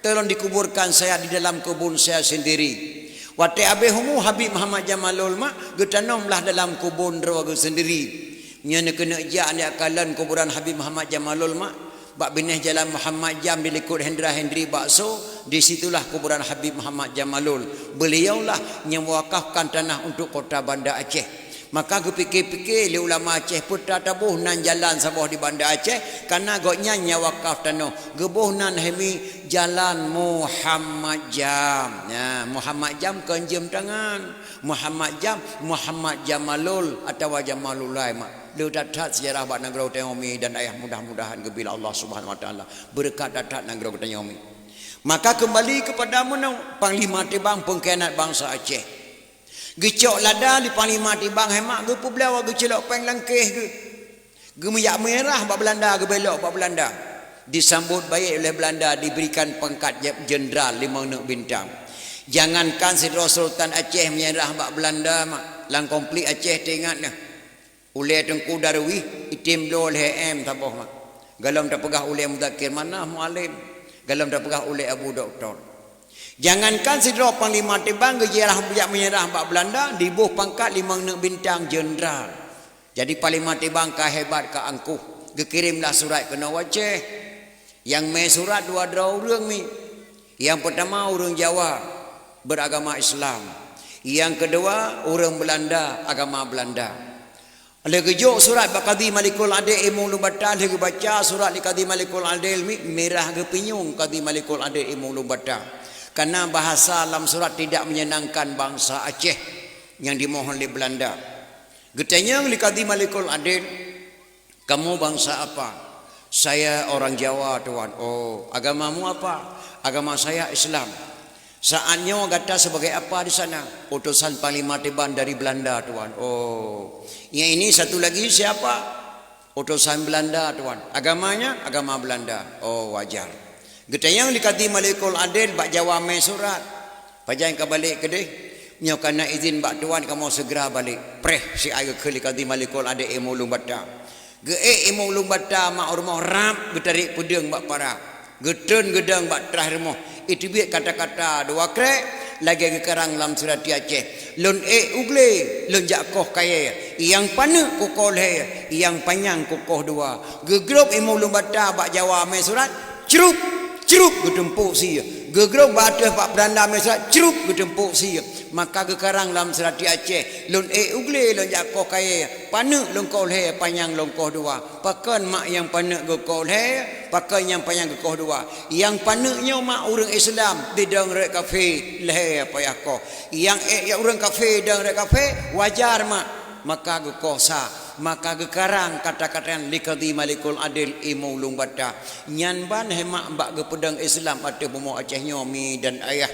tolong dikuburkan saya di dalam kubur saya sendiri. Watai habis umur Habib Muhammad Jamalul mak getanamlah dalam kubur raga sendiri. Nya kena jak dia kalan kuburan Habib Muhammad Jamalul mak bak bineh jalan Muhammad Jam di likut Hendra Hendri bakso, di situlah kuburan Habib Muhammad Jamalul. Beliaulah yang mewakafkan tanah untuk kota Banda Aceh. Maka kepikir-pikir le ulama Aceh putra tabuh nan jalan sabah di Banda Aceh karena goknya wakaf tanah gebuh nan hemi jalan Muhammad Jam. Ya, Muhammad Jam kenjem tangan. Muhammad Jam, Muhammad Jamalul atau Jamalullah mak. Lu datat sejarah bak negara Tengomi dan ayah mudah-mudahan gebila Allah Subhanahu wa taala berkat datat negara Tengomi. Maka kembali kepada mana Panglima Tibang pengkhianat bangsa Aceh. Gecok lada di Panglima Tibang hemak ge pebelawa ge celok peng langkeh ge. Ge minyak merah bak Belanda ge belok bak Belanda. Disambut baik oleh Belanda, diberikan pangkat jenderal 5 bintang. Jangankan Sidro Sultan Aceh menyerah bak Belanda mak, lang komplit Aceh tengok dah. Uleh Tengku Darwi itim dol HM taboh mak. Galam tak pegah uleh Mudakir mana mualim. Galam tak pegah uleh Abu Doktor. Jangankan Sidro Panglima Tibang gejarah bujak menyerah bak Belanda, dibuh pangkat 5 bintang jenderal. Jadi Panglima Tibang ka hebat ka angkuh. Gekirimlah surat kena Aceh. Yang mai surat 2 orang ni. Yang pertama orang Jawa beragama Islam. Yang kedua orang Belanda agama Belanda. Lagi jok surat Qadhi Malikul Adil Imam Lumbata lagi baca surat Qadhi Malikul Adil merah ke pinyung Qadhi Malikul Adil Imam Lumbata. Karena bahasa dalam surat tidak menyenangkan bangsa Aceh yang dimohon oleh Belanda. Getanya li Qadhi Malikul Adil, kamu bangsa apa? Saya orang Jawa tuan. Oh, agamamu apa? Agama saya Islam. Saatnya kata sebagai apa di sana? Utusan Panglima Tibang dari Belanda tuan. Oh, yang ini satu lagi siapa? Utusan Belanda tuan. Agamanya agama Belanda. Oh, wajar. Getayang dikati Malikul Adil bak Jawa mai surat. Pajan ka balik ke deh. Nyo kana izin bak tuan kamu segera balik. Preh si ayo ke dikati Malikul Adil Imulung Bata. Ge Imam Lumbata mak rumah rap getarik pudeng bak para. Getun gedang bak terah rumah. Itu biar kata-kata dua krek lagi ke kerang dalam surat Aceh. Lon ugle lon jakoh kaya. Yang pana kukoh le, yang panjang kukoh dua. Gegrup Imam Lumbata bak Jawa mai surat. Cerup gedempuk sia. Gegrup batas bak Belanda mai surat. Cerup gedempuk sia. Maka gekarang dalam surat Aceh lon ugle lon jakoh kaya panak longkoh le panjang longkoh dua pakan mak yang panak gekoh le pakai yang panjang gekoh dua yang panaknya mak orang Islam bidang rek kafe le payah ko yang orang kafe dang rek kafe wajar mak maka gekoh sa maka gekarang kata-kata Qadhi Malikul Adil Imam Lumbata nyan ban hemak mbak gepedang Islam ada bomo Aceh nyomi dan ayah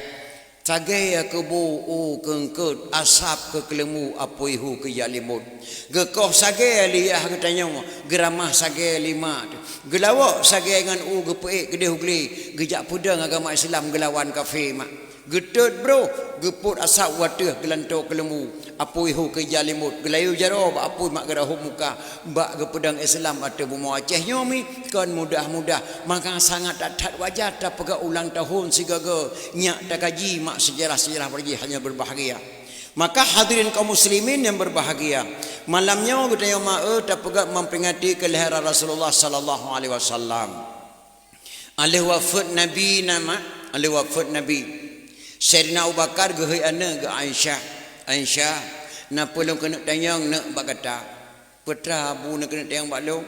Sagaya kebu kengkut asap ke kelemu apuihu ke yalimut. Gekoh sagaya liyah katanya geramah sagaya lima. Gelawak sagaya dengan gepeik gede hugli gejak pudang agama Islam gelawan kafe mak. Getut bro geput asap wateh gelanto kelemu apuihu ke yalimut. Gelayu jaro apui mak gerahum muka mbak gepedang Islam atau bumo Aceh nyomi kan mudah-mudah maka sangat tak wajar tak pegak ulang tahun sigaga nyak tak kaji mak sejarah-sejarah pergi hanya berbahagia. Maka hadirin kaum muslimin yang berbahagia, malamnya kita yang tak pegak memperingati kelahiran Rasulullah sallallahu alaihi wasallam. Alih wafat Nabi nama, alih wafat Nabi. Sayyidina Abu Bakar gehoi ana ge Aisyah napa long kena tanyang nak bak kata. Putra abu nak kena tayang bak long.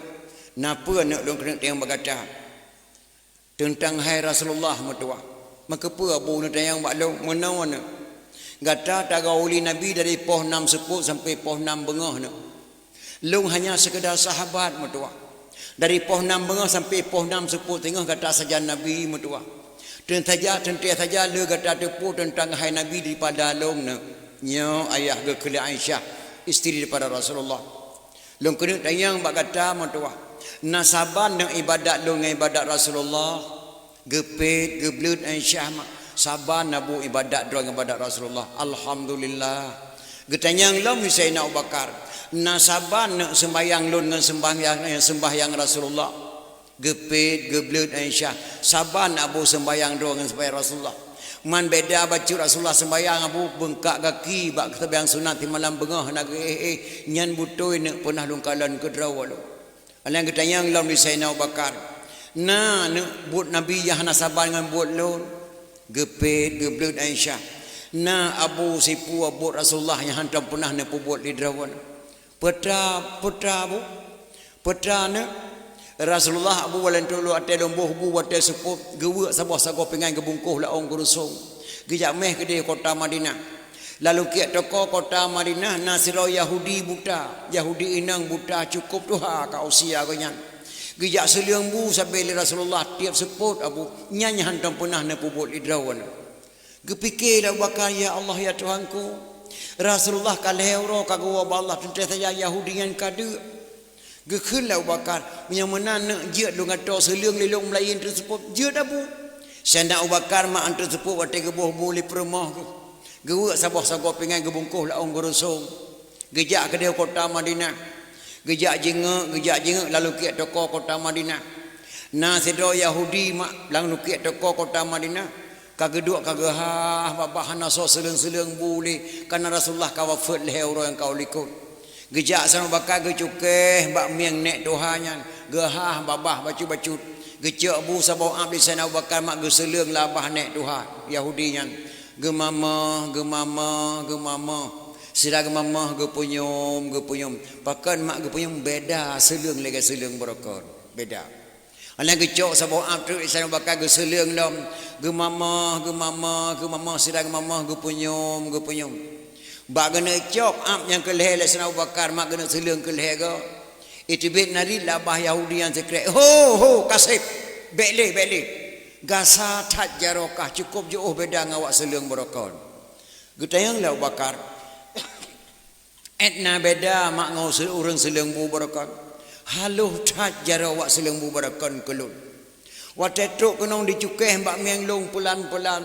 Napa nak long kena tayang bak kata. Tentang hai Rasulullah matua. Maka apa abu nak tayang bak long mana-mana. Gata tagauli Nabi dari poh 6 seput sampai poh 6 bengah nak. Long hanya sekedar sahabat matua. Dari poh 6 bengah sampai poh 6 seput tengah kata saja Nabi matua. Tentia saja le kata tepu tentang hai Nabi daripada long nak. Nyo ayah ke keli Aisyah isteri daripada Rasulullah. Long kena tayang bak kata matua. Nasaban dengan ibadat long dengan ibadat Rasulullah. Gepet geblut Aisyah mak. Saban nabu ibadat doang ibadat Rasulullah. Alhamdulillah. Getanyang long Sayyidina Abu Bakar. Nasaban nak sembahyang long dengan sembahyang Rasulullah. Gepet geblut Aisyah. Saban abu sembahyang doang dengan sembahyang Rasulullah. Man beda baca Rasulullah sembahyang abu bengkak kaki bak sembahyang sunat di malam bengah nak nyan butoi nak pernah lungkalan ke drawalu. Alang ketanyang lam di Sayyidina Abu Bakar. Nah nak buat Nabi yang nasaban dengan buat lon. Gepet geblut Aisyah. Nah abu sipu abu Rasulullah yang hantam pernah nak buat di drawalu. Putra abu. Putra nak Rasulullah abu walan tulu ate lomboh bu wate sepup gewe sabah sago pengan gebungkuh la ong kurusung gejak meh ke di kota Madinah lalu kiat toko kota Madinah nasiro Yahudi buta Yahudi inang buta cukup tuha ka usia go nyan Gejak seliang bu sampai Rasulullah tiap seput abu nyanyi hantam pernah nepubut idrawan. Gepikir Abu Bakar, ya Allah ya Tuhanku, Rasulullah kalehro kagwa Allah tentang saya Yahudi yang kadu. Gekul Abu Bakar yang mana nak je lu ngato seliang lelong melayan tersebut je dah bu. Senda Abu Bakar mak antar tersebut wate gebuh boleh permah ke. Gewa sabah-sabah pengen gebungkuh la ong gerusung. Gejak ke dia kota Madinah. Gejak jengek lalu kiat toko kota Madinah. Na sedo Yahudi mak lang nukiat toko kota Madinah. Kageduk kagehah babahana so seleng-seleng boleh karena Rasulullah kawafat lehero yang kau likut. Gejak sama bakal gecukeh bak miang nek dohanyan. Gehah babah bacu-bacut. Gecak bu sabau ab di sana bakal mak geseleng labah nek doha Yahudinya. Gemama. Sira gemama gepunyum. Bahkan mak gepunyum beda seleng lagi seleng berokon. Beda. Anak gecok sabau ab tu sana bakal geseleng dom. Gemama sira gemama gepunyum. Bak kena cok ab yang keleh le sana bakar mak kena seleng keleh go. Itibit nari labah Yahudi yang sekret. Ho kasih. Bele. Gasa tat jarokah cukup jauh beda ngawak seleng berokon. Getayang la bakar. Etna beda mak ngau urang seleng bu berokon. Haluh tat jarawak seleng bu berokon kelun. Watetruk kenong dicukeh mbak miang long pelan-pelan.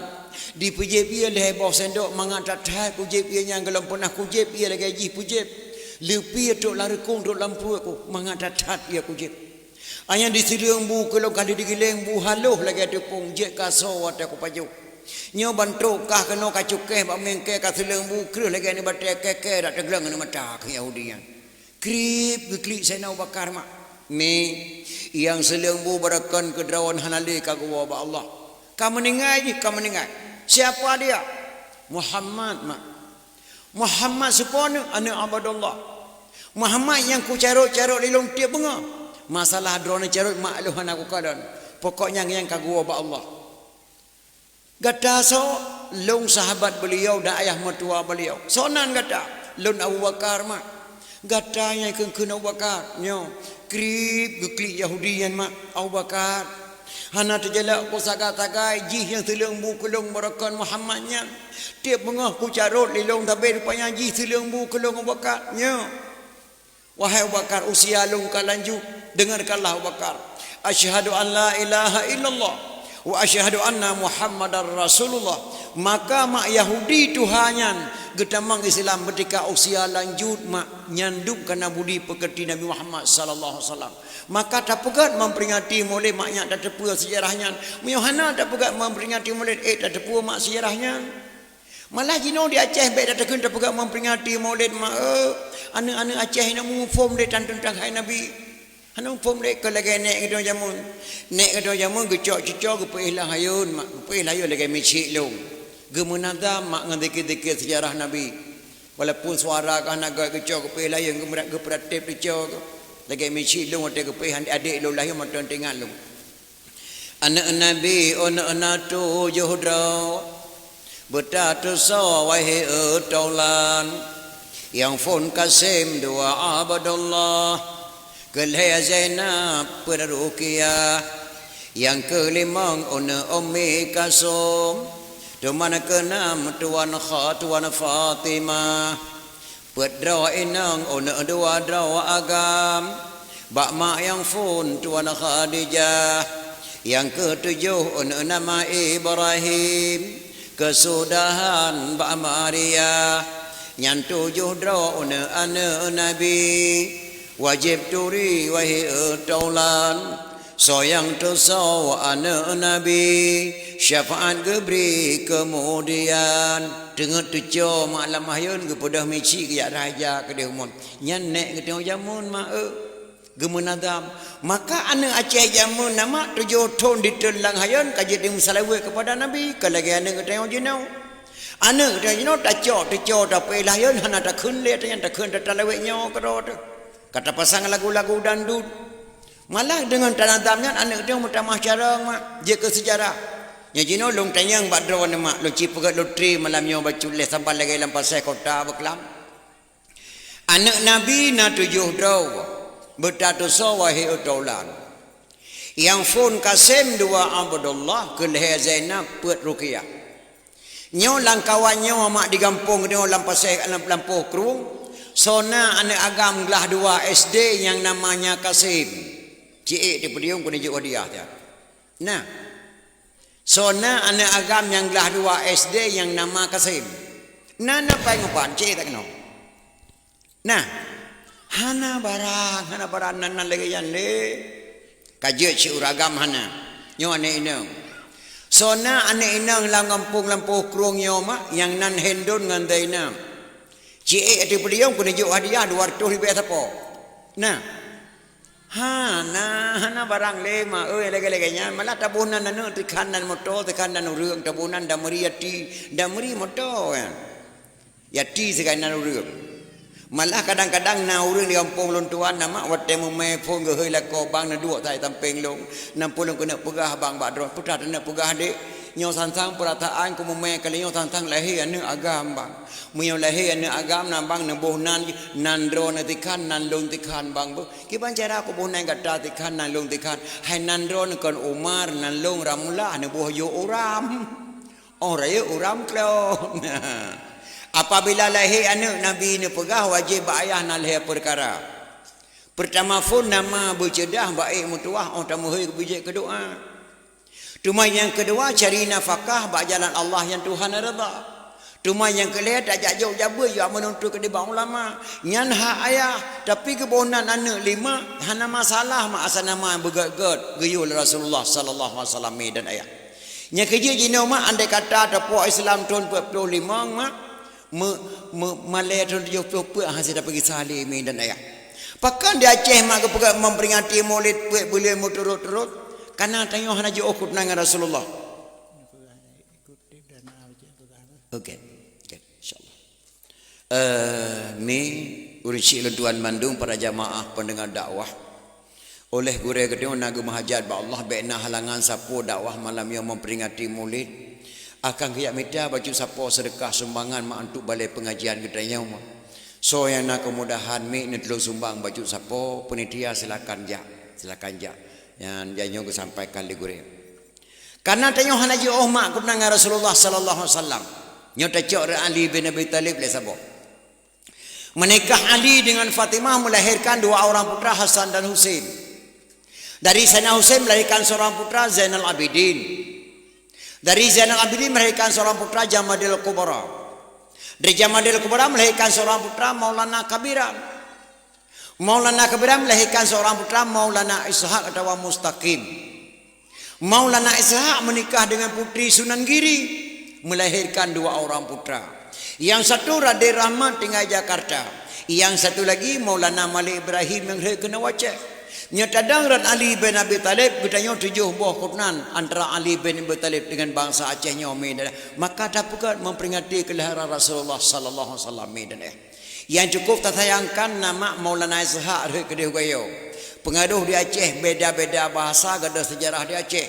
Di pujib ia leh bawah sendok mangat tat pujib ia yang gelom pernah pujib ia lagi ji pujib. Lepi tok lari kong tok lampu aku mangat tat ia pujib. Ayang di siliang bu kalau kali digileng bu haluh lagi ada pung je kaso wat aku paju. Nyo bantu kah kena kacukeh mbak miang ke ka siliang bu kreh lagi ni batai ke dak tegelang ni mata ke Yahudian. Krip geklik saya nak bakar mak. Me yang seliang bu berakan kedrawan hanali kagwa ba Allah. Kamu meninggal. Siapa dia? Muhammad mak. Muhammad sepona anak Abdullah. Muhammad yang ku carut-carut lilong tiap bunga. Masalah drone carut makluhan aku kadan. Pokoknya yang kagwa ba Allah. Gata so long sahabat beliau dan ayah mertua beliau. Sonan gata lun Abu Bakar mak. Gata yang kena Abu Bakar nyo. Krip geklik Yahudian mak Abu Bakar. Hana terjelak ku sagat-sagai jih yang seleng bu kelong berakan Muhammadnya. Tiap mengah ku carut lilong tapi rupanya jih seleng bu kelong Abu Bakar. Nya. Wahai Abu Bakar usia long kalanju dengarkanlah Abu Bakar. Asyhadu an la ilaha illallah wa asyhadu anna Muhammadar Rasulullah. Maka mak Yahudi Tuhannya getamang Islam ketika usia lanjut mak nyanduk karena budi pekerti Nabi Muhammad sallallahu alaihi wasallam. Maka tak pegat memperingati mulai maknya tak tepu sejarahnya. Yohana tak pegat memperingati mulai tak tepu mak sejarahnya. Malah jino di Aceh baik tak tekan tak pegat memperingati maulid mak anak-anak Aceh nak mufum dia tentang hai Nabi. Anu pom dek ke lagi nek kedua jamun. Nek kedua jamun gecok-cecok gepeh lah hayun mak gepeh lah hayun lagi micik long. Gemunada mak ngedikit-dikit sejarah Nabi. Walaupun suara kan agak gecok gepeh lah hayun geperatip gecok. Lagi micik long ada gepeh adik long lah hayun mak tengah long. Anak Nabi anak tu juhdra. Betatu so wahai taulan. Yang fun Kasim dua Abdullah. Kelih Zainab Ruqyah. Yang kelima Ummi Kasum. Tuan keenam Tuan Fatimah. Pedra inang dua drawa agam. Bak mak yang fun Tuan Khadijah. Yang ketujuh nama Ibrahim. Kesudahan Bak Maria. Yang tujuh drawa anak Nabi. Wajib turi wahai taulan. Soyang tersaw anak Nabi. Syafaat geberi kemudian. Dengar tujuh malam hayun kepada mici ke raja ke dia umum. Nyan nek ke tengok jamun mak gemunadam. Maka anak Aceh jamun nama tujuh ton ditelang hayun kaji di musalawe kepada Nabi. Kalau lagi anak ke tengok jenau. Anak ke tengok jenau tak cok tak pelah hayun hana tak kun le tak kun tak talawek nyaw ke tu. Kata pasang lagu-lagu dandut. Malah dengan tanah-tanahnya anak dia mutamah carang mak. Dia ke sejarah. Yang jino long tanyang badro mak. Long cipagat lotri malamnya bacu les sampai lagi dalam pasai kota berkelam. Anak Nabi na tujuh draw. Bertatu so wahai utaulan. Yang phone Kasim dua Abdullah ke leher Zainab buat ruqyah. Nyo lang kawan nyo mak di kampung nyo lampau kerung. Sona anak agam gelah dua SD yang namanya Kasim. Cik di pediung kena jauh dia. Nah. Sona anak agam yang gelah dua SD yang nama Kasim. Nah apa yang ngapan cik tak kenal. Nah. Hana barang nan lagi yang le. Kajut si uragam hana. Nyo ane inang. Sona ane inang lang kampung lampau kerung nyo mak yang nan hendon ngan dainam. Cik di pediung kena jauh hadiah 200 ribu apa. Nah. Hana barang lema lagi-laginya malah tabunan nanu tekanan motor tekanan urang tabunan damri motor kan. Yati sekalian urang. Malah kadang-kadang na urang di kampung lontuan nama wat temu me phone ge heuh la ko bang na duok tai tampeng long 60 kena pegah bang badro putra na pegah dek nyo santang perataan ku me kali nyo santang lahir ane agam bang munyo lahir ane agam na bang na boh nan dro na tikan nan long tikan bang bo ki ban cara ku boh nan gata tikan nan long tikan hai nan dro na kon Umar nan long ramula na boh yo uram ora yo uram klo apabila lahir anak Nabi ni pegah wajib ayah nak lahir perkara. Pertama phone nama bercedah baik mutuah orang tamu hei bijak kedua. Cuma yang kedua cari nafkah bak jalan Allah yang Tuhan redha. Cuma yang kelihatan tak jauh jaba juga menuntut ke depan ulama. Nyan hak ayah tapi kebonan anak 5 hana masalah mak asal nama bergat-gat gayul Rasulullah sallallahu alaihi wasallam dan ayah. Nya kerja jino mak andai kata tepuk Islam tahun 45 mak Malay tahun 70 hasil dah pergi salih dan ayah. Pakan dia Aceh mak ke memperingati Maulid boleh turut-turut karena tanya haji okut nang Rasulullah. Okey. Insya-Allah. Ni urisi tuan Bandung para jamaah pendengar dakwah. Oleh gure kedua nagu mahajat ba Allah baikna halangan sapu dakwah malam yang memperingati Maulid. Akan kiyak minta baju sapo sedekah sumbangan mak untuk balai pengajian kita yang so yang nak kemudahan mi ni tolong sumbang baju sapo penitia silakan jak yang janyo ke sampaikan di gure karena tanyo hanaji mak kebenangan Rasulullah sallallahu alaihi wasallam nyo tacok Ali bin Abi Talib le sabo menikah Ali dengan Fatimah melahirkan 2 orang putra Hasan dan Husain. Dari Sayyidina Husain melahirkan seorang putra Zainal Abidin. Dari Zainal Abidin melahirkan seorang putra Jamadil Kubra. Dari Jamadil Kubra melahirkan seorang putra Maulana Kabiran. Maulana Kabiran melahirkan seorang putra Maulana Ishaq atau Mustaqim. Maulana Ishaq menikah dengan putri Sunan Giri, melahirkan 2 orang putra. Yang satu Raden Rahmat tinggal Jakarta. Yang satu lagi Maulana Malik Ibrahim yang kena wajah. Nyatadang Ran Ali bin Abi Talib katanya 7 buah kurnan antara Ali bin Abi Talib dengan bangsa Aceh nyomi maka dapat memperingati kelahiran Rasulullah sallallahu alaihi wasallam dan yang cukup tersayangkan nama Maulana Ishaq kedua gayo pengaruh di Aceh beda-beda bahasa gadah sejarah di Aceh